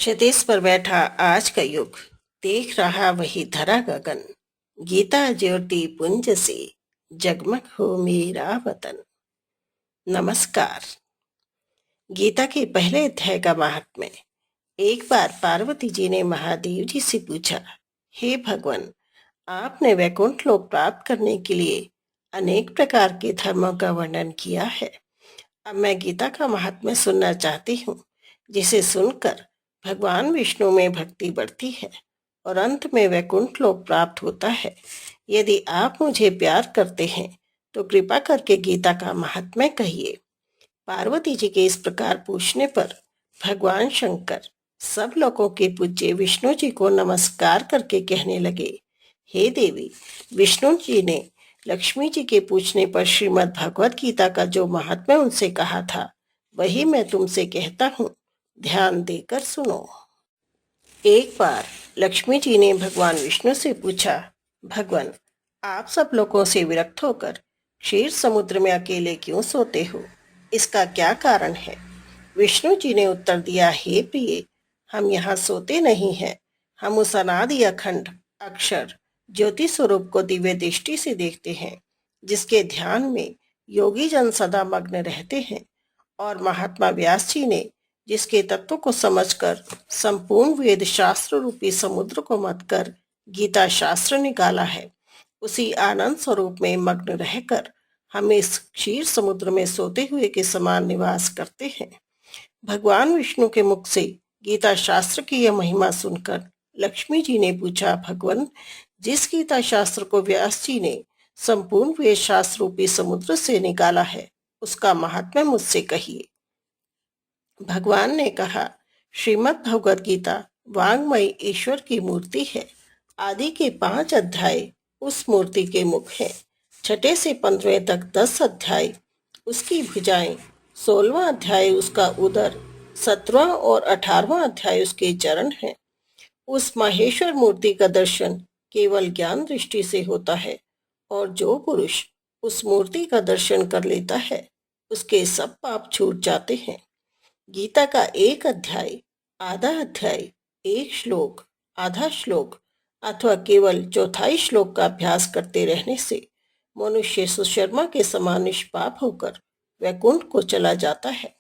क्षितिज पर बैठा आज का युग, देख रहा वही धरा गगन। गीता ज्योति पुंज से जगमग हो मेरा वतन। नमस्कार। गीता के पहले अध्याय का महात्म्य। एक बार पार्वती जी ने महादेव जी से पूछा, हे भगवान, आपने वैकुंठ लोक प्राप्त करने के लिए अनेक प्रकार के धर्मों का वर्णन किया है। अब मैं गीता का महात्म्य सुनना चाहती हूँ, जिसे सुनकर भगवान विष्णु में भक्ति बढ़ती है और अंत में वैकुंठ लोक प्राप्त होता है। यदि आप मुझे प्यार करते हैं तो कृपा करके गीता का महात्म्य कहिए। पार्वती जी के इस प्रकार पूछने पर भगवान शंकर सब लोगों के पूज्य विष्णु जी को नमस्कार करके कहने लगे, हे देवी, विष्णु जी ने लक्ष्मी जी के पूछने पर श्रीमद् भगवत गीता का जो महात्म्य उनसे कहा था, वही मैं तुमसे कहता हूँ, ध्यान देकर सुनो। एक बार लक्ष्मी जी ने भगवान विष्णु से पूछा, भगवान, आप सब लोगों से विरक्त होकर क्षीर समुद्र में अकेले क्यों सोते हो? इसका क्या कारण है? विष्णु जी ने उत्तर दिया, हे प्रिय, हम यहाँ सोते नहीं हैं। हम उस अनादि अखंड अक्षर ज्योति स्वरूप को दिव्य दृष्टि से देखते हैं, जिसके ध्यान में योगी जन सदा मग्न रहते हैं। और महात्मा व्यास जी ने जिसके तत्व को समझकर संपूर्ण वेद शास्त्र रूपी समुद्र को मत कर गीता शास्त्र निकाला है, उसी आनंद स्वरूप में मग्न रहकर हम इस क्षीर समुद्र में सोते हुए के समान निवास करते हैं। भगवान विष्णु के मुख से गीता शास्त्र की यह महिमा सुनकर लक्ष्मी जी ने पूछा, भगवान, जिस गीता शास्त्र को व्यास जी ने संपूर्ण वेद शास्त्र रूपी समुद्र से निकाला है, उसका महात्म्य मुझसे कहिए। भगवान ने कहा, श्रीमद् भगवद गीता वांग्मय ईश्वर की मूर्ति है। आदि के 5 अध्याय उस मूर्ति के मुख हैं। छठे से 15वें तक 10 अध्याय उसकी भुजाएं, 16वां अध्याय उसका उदर, 17वां और 18वां अध्याय उसके चरण हैं। उस माहेश्वर मूर्ति का दर्शन केवल ज्ञान दृष्टि से होता है, और जो पुरुष उस मूर्ति का दर्शन कर लेता है, उसके सब पाप छूट जाते हैं। गीता का एक अध्याय, आधा अध्याय, एक श्लोक, आधा श्लोक अथवा केवल चौथाई श्लोक का अभ्यास करते रहने से मनुष्य सुशर्मा के समान निष्पाप होकर वैकुंठ को चला जाता है।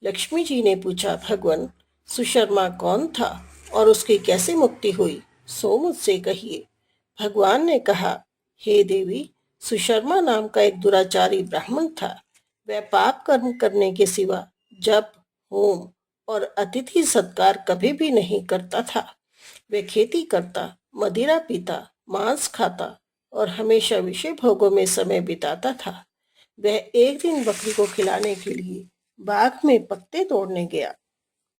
लक्ष्मी जी ने पूछा, भगवान, सुशर्मा कौन था और उसकी कैसे मुक्ति हुई, सो मुझसे कहिए। भगवान ने कहा, हे देवी, सुशर्मा नाम का एक दुराचारी ब्राह्मण था। वह पाप कर्म करने के सिवा जप, होम और अतिथि सत्कार कभी भी नहीं करता था। वह खेती करता, मदिरा पीता, मांस खाता और हमेशा विषय भोगों में समय बिताता था। वह एक दिन बकरी को खिलाने के लिए बाग में पत्ते तोड़ने गया।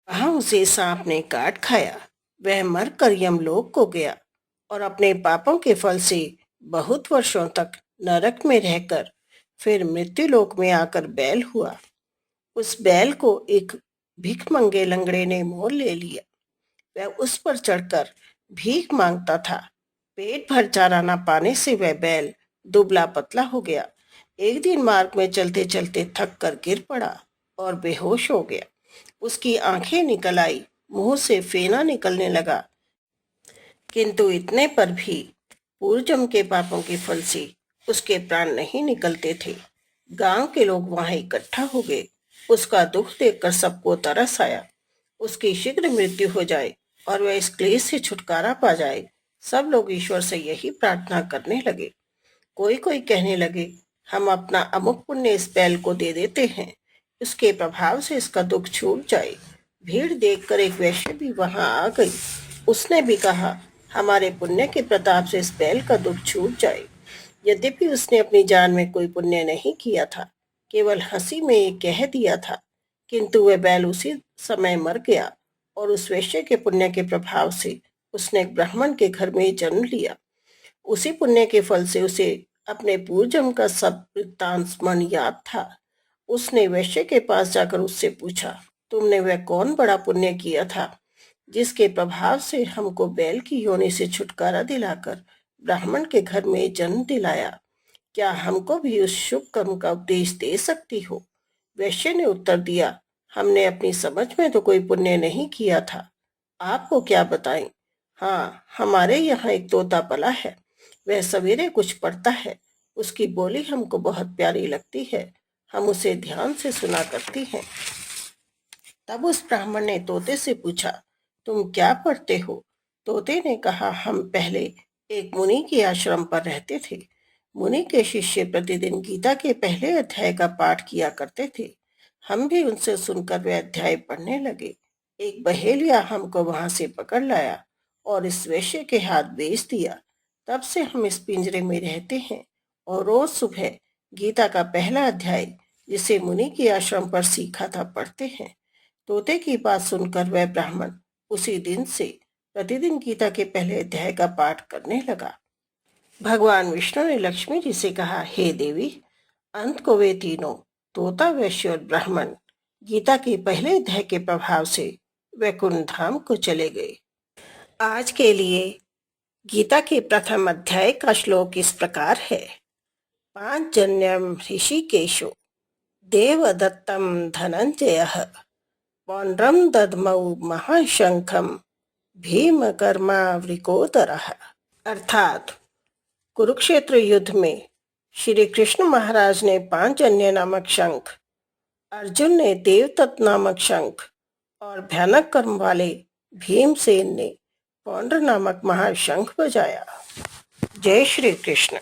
वहां उसे सांप ने काट खाया। वह मरकर यमलोक को गया और अपने पापों के फल से बहुत वर्षों तक नरक में रहकर फिर मृत्युलोक में आकर बैल हुआ। उस बैल को एक भिखमंगे लंगड़े ने मोल ले लिया। वह उस पर चढ़कर भीख मांगता था। पेट भर चारा न पाने से वह बैल दुबला पतला हो गया। एक दिन मार्ग में चलते चलते थक कर गिर पड़ा और बेहोश हो गया। उसकी आंखें निकल आई, मुंह से फेना निकलने लगा, किंतु इतने पर भी पूर्वजन्म के पापों के फल से उसके प्राण नहीं निकलते थे। गांव के लोग वहां इकट्ठा हो गए। उसका दुख देखकर सबको तरस आया। उसकी शीघ्र मृत्यु हो जाए और वह इस क्लेश से छुटकारा पा जाए। सब लोग ईश्वर से यही प्रार्थना करने लगे। कोई कोई कहने लगे, हम अपना अमुक पुण्य इस बैल को दे देते हैं, उसके प्रभाव से इसका दुख छूट जाए। भीड़ देखकर एक वैश्य भी वहां आ गई। उसने भी कहा, हमारे पुण्य के प्रताप से इस बैल का दुख छूट जाए। यद्यपि उसने अपनी जान में कोई पुण्य नहीं किया था, केवल हंसी में ये कह दिया था, किंतु वह बैल उसी समय मर गया और उस वैश्य के पुण्य के प्रभाव से उसने एक ब्राह्मण के घर में जन्म लिया। उसी पुण्य के फल से उसे अपने पूर्वजन्म का सब वृत्तांत स्मरण याद था। उसने वैश्य के पास जाकर उससे पूछा, तुमने वह कौन बड़ा पुण्य किया था जिसके प्रभाव से हमको बैल की योनि से छुटकारा दिलाकर ब्राह्मण के घर में जन्म दिलाया? क्या हमको भी उस शुभ कर्म का उपदेश दे सकती हो? वैश्य ने उत्तर दिया, हमने अपनी समझ में तो कोई पुण्य नहीं किया था, आपको क्या बताएं? हाँ, हमारे यहाँ एक तोता पला है। वह सवेरे कुछ पढ़ता है। उसकी बोली हमको बहुत प्यारी लगती है। हम उसे ध्यान से सुना करती हैं। तब उस ब्राह्मण ने तोते से पूछा, तुम क्या पढ़ते हो? तोते ने कहा, हम पहले एक मुनि के आश्रम पर रहते थे। मुनि के शिष्य प्रतिदिन गीता के पहले अध्याय का पाठ किया करते थे। हम भी उनसे सुनकर वह अध्याय पढ़ने लगे। एक बहेलिया हमको वहां से पकड़ लाया और इस वेश्या के हाथ बेच दिया। तब से हम इस पिंजरे में रहते हैं और रोज सुबह गीता का पहला अध्याय, जिसे मुनि के आश्रम पर सीखा था, पढ़ते हैं। तोते की बात सुनकर वह ब्राह्मण उसी दिन से प्रतिदिन गीता के पहले अध्याय का पाठ करने लगा। भगवान विष्णु ने लक्ष्मी जी से कहा, हे देवी, अंत को वे तीनों, तोता, वैश्य और ब्राह्मण, गीता के पहले अध्याय के प्रभाव से वैकुंठ धाम को चले गए। आज के लिए गीता के प्रथम अध्याय का श्लोक इस प्रकार है। पांचजन्यम ऋषिकेशो देवदत्तम धनंजयः पौंड्रम दद्मौ महाशंखम भीमकर्मावृकोदरः। अर्थात कुरुक्षेत्र युद्ध में श्री कृष्ण महाराज ने पांचजन्य नामक शंख, अर्जुन ने देवदत्त नामक शंख और भयानक कर्म वाले भीमसेन ने पौंड्र नामक महाशंख बजाया। जय श्री कृष्ण।